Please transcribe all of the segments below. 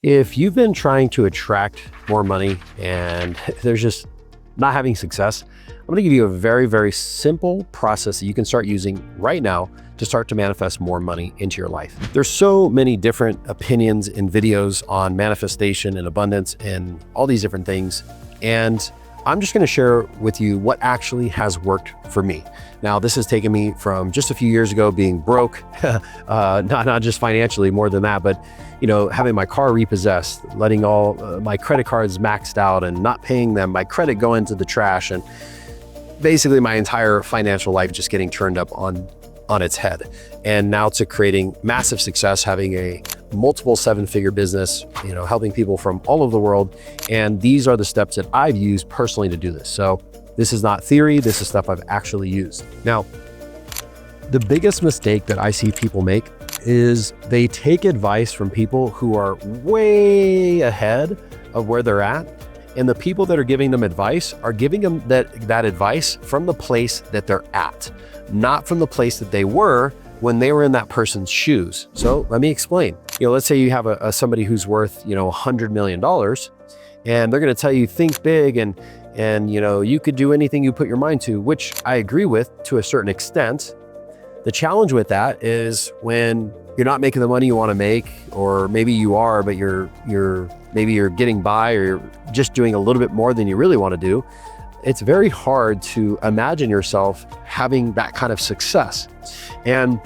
If you've been trying to attract more money and there's just not having success, I'm going to give you a very, very simple process that you can start using right now to start to manifest more money into your life. There's so many different opinions and videos on manifestation and abundance and all these different things. And I'm just going to share with you what actually has worked for me. Now, this has taken me from just a few years ago being broke, not just financially, more than that, but having my car repossessed, letting all my credit cards maxed out and not paying them, my credit go into the trash, and basically my entire financial life just getting turned up on its head. And now to creating massive success, having a multiple seven-figure business, helping people from all over the world. And these are the steps that I've used personally to do this. So this is not theory, this is stuff I've actually used. Now, the biggest mistake that I see people make is they take advice from people who are way ahead of where they're at. And the people that are giving them advice are giving them that advice from the place that they're at, not from the place that they were when they were in that person's shoes. So let me explain. Let's say you have somebody who's worth, $100 million, and they're going to tell you, think big, and you could do anything you put your mind to, which I agree with to a certain extent. The challenge with that is when you're not making the money you want to make, or maybe you are, but maybe you're getting by, or you're just doing a little bit more than you really want to do. It's very hard to imagine yourself having that kind of success. And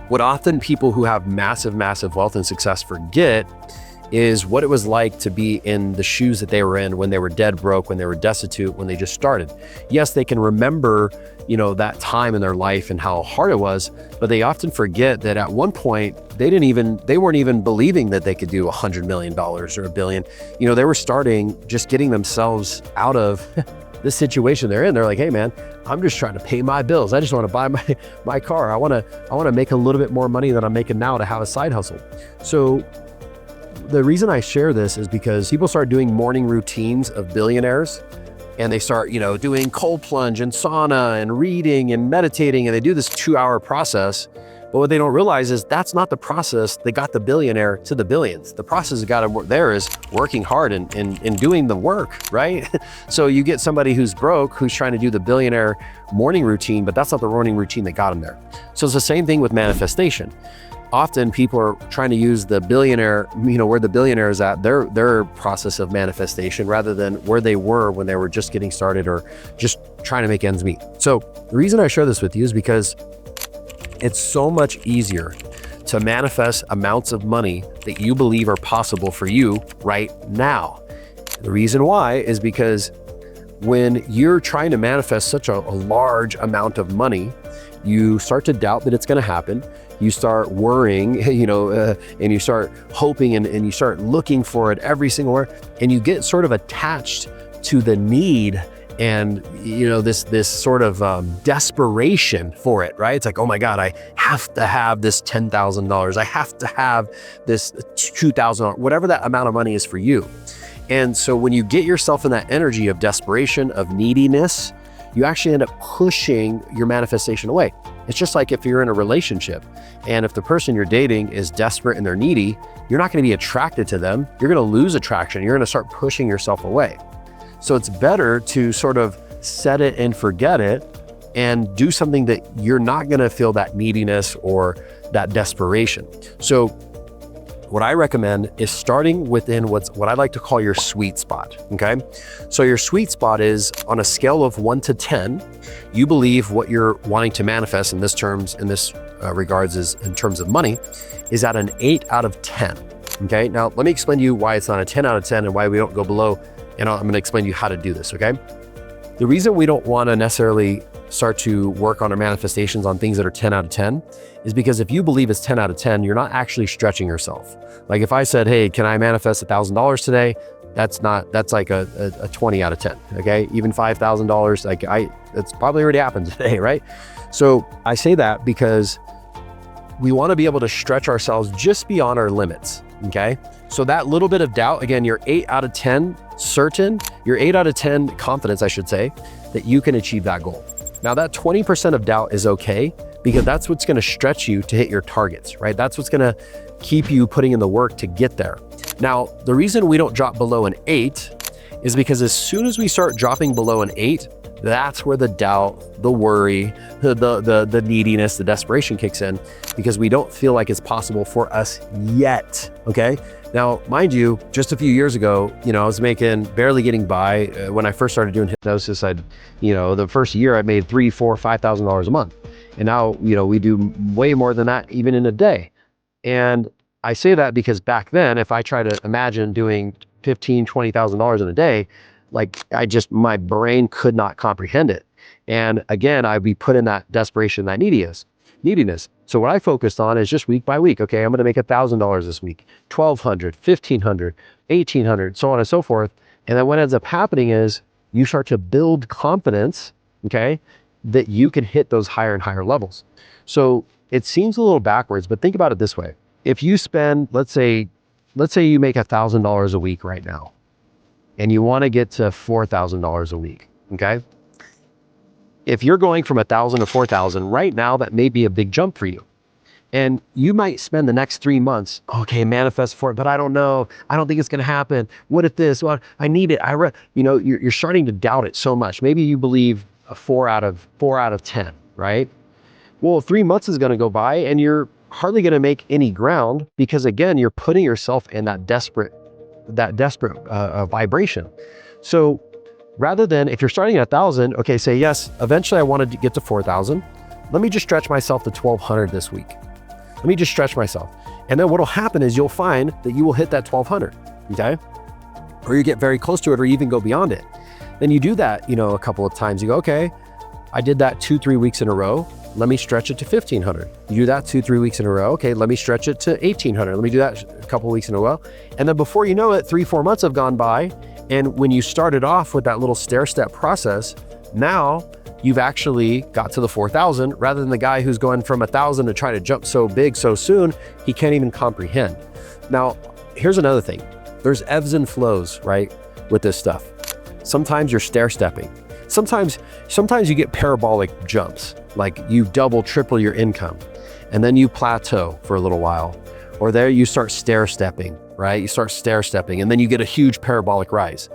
what often people who have massive, massive wealth and success forget is what it was like to be in the shoes that they were in when they were dead broke, when they were destitute, when they just started. Yes, they can remember, that time in their life and how hard it was, but they often forget that at one point they weren't even believing that they could do $100 million or $1 billion. They were starting, just getting themselves out of this situation they're in. They're like, hey man, I'm just trying to pay my bills. I just want to buy my car. I want to make a little bit more money than I'm making now to have a side hustle. So the reason I share this is because people start doing morning routines of billionaires, and they start, doing cold plunge and sauna and reading and meditating, and they do this 2-hour process. But what they don't realize is that's not the process that got the billionaire to the billions. The process that got him there is working hard and doing the work, right? So you get somebody who's broke, who's trying to do the billionaire morning routine, but that's not the morning routine that got him there. So it's the same thing with manifestation. Often people are trying to use the billionaire, where the billionaire is at, their process of manifestation, rather than where they were when they were just getting started or just trying to make ends meet. So the reason I share this with you is because it's so much easier to manifest amounts of money that you believe are possible for you right now. The reason why is because when you're trying to manifest such a large amount of money, you start to doubt that it's going to happen. You start worrying, and you start hoping, and you start looking for it every single where, and you get sort of attached to the need and this sort of desperation for it, right? It's like, oh my God, I have to have this $10,000. I have to have this $2,000, whatever that amount of money is for you. And so when you get yourself in that energy of desperation, of neediness, you actually end up pushing your manifestation away. It's just like if you're in a relationship and if the person you're dating is desperate and they're needy, you're not going to be attracted to them. You're going to lose attraction. You're going to start pushing yourself away. So it's better to sort of set it and forget it and do something that you're not going to feel that neediness or that desperation. So what I recommend is starting within what I like to call your sweet spot, okay? So your sweet spot is on a scale of 1 to 10, you believe what you're wanting to manifest in this regards is in terms of money, is at an 8 out of 10, okay? Now, let me explain to you why it's not a 10 out of 10 and why we don't go below, and I'm gonna explain to you how to do this, okay? The reason we don't wanna necessarily start to work on our manifestations on things that are 10 out of 10 is because if you believe it's 10 out of 10, you're not actually stretching yourself. Like if I said, hey, can I manifest $1,000 today? That's like a 20 out of 10, okay? Even $5,000, it's probably already happened today, right? So I say that because we wanna be able to stretch ourselves just beyond our limits, okay? So that little bit of doubt, again, you're 8 out of 10 certain, you're 8 out of 10 confidence, I should say, that you can achieve that goal. Now that 20% of doubt is okay, because that's what's gonna stretch you to hit your targets, right? That's what's gonna keep you putting in the work to get there. Now, the reason we don't drop below an 8 is because as soon as we start dropping below an 8, that's where the doubt, the worry, the neediness, the desperation kicks in, because we don't feel like it's possible for us yet, okay? Now, mind you, just a few years ago, I was barely getting by. When I first started doing hypnosis, the first year I made $3,000, $4,000, $5,000 a month. And now, we do way more than that even in a day. And I say that because back then, if I try to imagine doing $15,000, $20,000 in a day, my brain could not comprehend it. And again, I'd be put in that desperation, that neediness. So what I focused on is just week by week. Okay, I'm going to make $1,000 this week, $1,200, $1,500, $1,800, so on and so forth. And then what ends up happening is you start to build confidence, okay, that you can hit those higher and higher levels. So it seems a little backwards, but think about it this way. If you spend, let's say you make $1,000 a week right now, and you want to get to $4,000 a week, okay? If you're going from 1,000 to 4,000 right now, that may be a big jump for you. And you might spend the next 3 months, okay, manifest for it, but I don't know. I don't think it's going to happen. What if this? Well, I need it. You're starting to doubt it so much. Maybe you believe a 4 out of 10, right? Well, 3 months is going to go by and you're hardly going to make any ground, because again, you're putting yourself in that desperate vibration. So rather than, if you're starting at 1,000, okay, say, yes, eventually I wanted to get to 4,000. Let me just stretch myself to 1,200 this week. Let me just stretch myself. And then what'll happen is you'll find that you will hit that 1,200, okay? Or you get very close to it, or even go beyond it. Then you do that, a couple of times. You go, okay, I did that 2-3 weeks in a row. Let me stretch it to 1,500. You do that 2-3 weeks in a row. Okay, let me stretch it to 1,800. Let me do that a couple of weeks in a row. And then before you know it, 3-4 months have gone by. And when you started off with that little stair-step process, now you've actually got to the 4,000, rather than the guy who's going from 1,000 to try to jump so big so soon, he can't even comprehend. Now, here's another thing. There's ebbs and flows, right, with this stuff. Sometimes you're stair-stepping. Sometimes you get parabolic jumps, like you double, triple your income, and then you plateau for a little while. Or there you start stair-stepping, right? You start stair-stepping, and then you get a huge parabolic rise.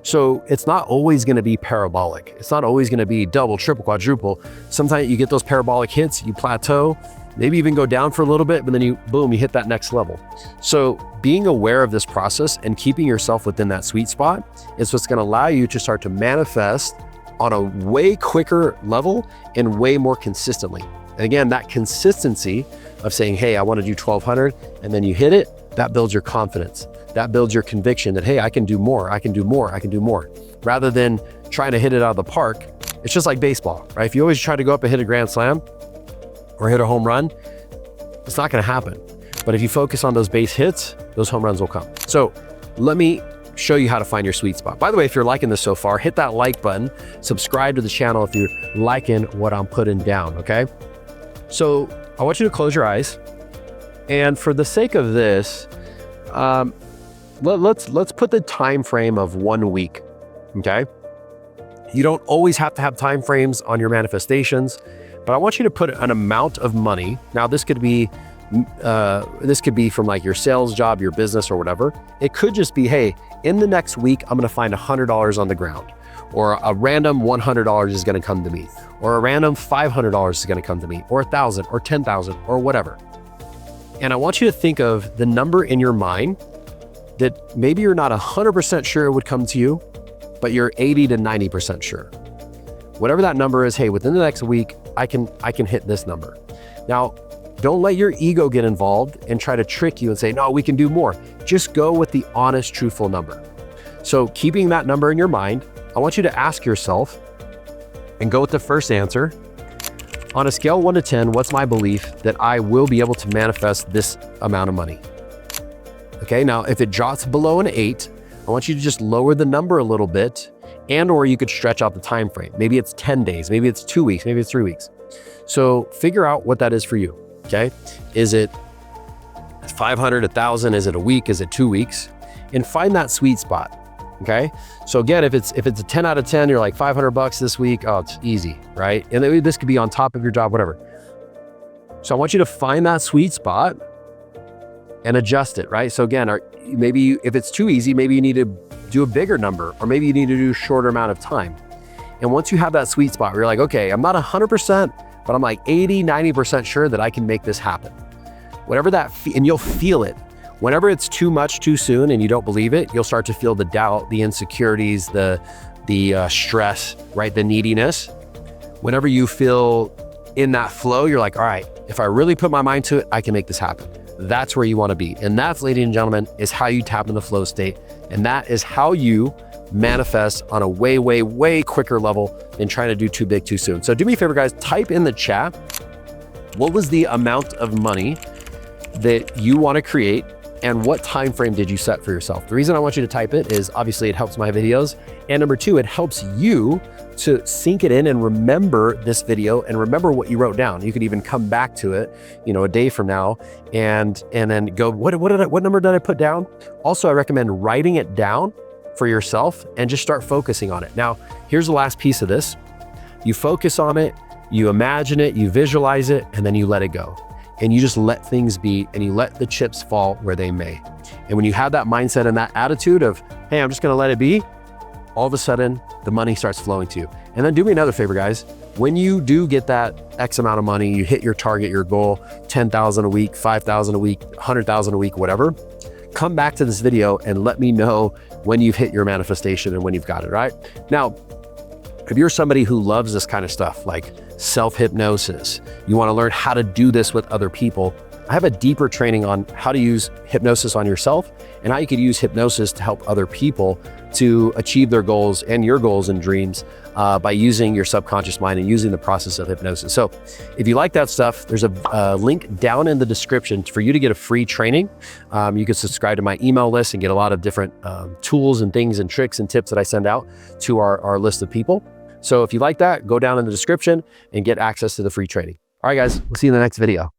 So it's not always going to be parabolic. It's not always going to be double, triple, quadruple. Sometimes you get those parabolic hits, you plateau, maybe even go down for a little bit, but then you hit that next level. So being aware of this process and keeping yourself within that sweet spot is what's going to allow you to start to manifest on a way quicker level and way more consistently. And again, that consistency of saying, hey, I want to do 1,200, and then you hit it, that builds your confidence. That builds your conviction that, hey, I can do more, I can do more, I can do more. Rather than trying to hit it out of the park. It's just like baseball, right? If you always try to go up and hit a grand slam or hit a home run, it's not going to happen. But if you focus on those base hits, those home runs will come. So let me show you how to find your sweet spot. By the way, if you're liking this so far, hit that like button, subscribe to the channel if you're liking what I'm putting down, okay? So I want you to close your eyes. And for the sake of this, let's put the time frame of 1 week, okay? You don't always have to have time frames on your manifestations, but I want you to put an amount of money. Now, this could be from like your sales job, your business, or whatever. It could just be, hey, in the next week, I'm going to find $100 on the ground, or a random $100 is going to come to me, or a random $500 is going to come to me, or 1,000, or 10,000, or whatever. And I want you to think of the number in your mind that maybe you're not 100% sure it would come to you, but you're 80 to 90% sure. Whatever that number is, hey, within the next week, I can hit this number. Now, don't let your ego get involved and try to trick you and say, no, we can do more. Just go with the honest, truthful number. So keeping that number in your mind, I want you to ask yourself and go with the first answer. On a scale of 1 to 10, what's my belief that I will be able to manifest this amount of money? Okay, now if it drops below an 8, I want you to just lower the number a little bit, and or you could stretch out the time frame. Maybe it's 10 days, maybe it's 2 weeks, maybe it's 3 weeks. So figure out what that is for you, okay? Is it 500, 1,000? Is it a week? Is it 2 weeks? And find that sweet spot, okay? So again, if it's a 10 out of 10, you're like $500 this week, oh, it's easy, right? And this could be on top of your job, whatever. So I want you to find that sweet spot and adjust it, right? So again, if it's too easy, maybe you need to do a bigger number, or maybe you need to do a shorter amount of time. And once you have that sweet spot where you're like, okay, I'm not 100%, but I'm like 80, 90% sure that I can make this happen. Whatever that, and you'll feel it. Whenever it's too much too soon and you don't believe it, you'll start to feel the doubt, the insecurities, the stress, right? The neediness. Whenever you feel in that flow, you're like, all right, if I really put my mind to it, I can make this happen. That's where you want to be. And that's, ladies and gentlemen, is how you tap in the flow state. And that is how you manifest on a way, way, way quicker level than trying to do too big too soon. So do me a favor, guys, type in the chat, what was the amount of money that you want to create and what time frame did you set for yourself? The reason I want you to type it is obviously it helps my videos. And number two, it helps you to sink it in and remember this video and remember what you wrote down. You could even come back to it, a day from now and then go, what number did I put down? Also, I recommend writing it down for yourself and just start focusing on it. Now, here's the last piece of this. You focus on it, you imagine it, you visualize it, and then you let it go. And you just let things be and you let the chips fall where they may. And when you have that mindset and that attitude of, hey, I'm just gonna let it be, all of a sudden the money starts flowing to you. And then do me another favor, guys. When you do get that X amount of money, you hit your target, your goal, 10,000 a week, 5,000 a week, 100,000 a week, whatever, come back to this video and let me know when you've hit your manifestation and when you've got it, right? Now, if you're somebody who loves this kind of stuff, like self-hypnosis, you want to learn how to do this with other people, I have a deeper training on how to use hypnosis on yourself and how you could use hypnosis to help other people to achieve their goals and your goals and dreams by using your subconscious mind and using the process of hypnosis. So if you like that stuff, there's a link down in the description for you to get a free training. You can subscribe to my email list and get a lot of different tools and things and tricks and tips that I send out to our list of people. So if you like that, go down in the description and get access to the free training. All right, guys, we'll see you in the next video.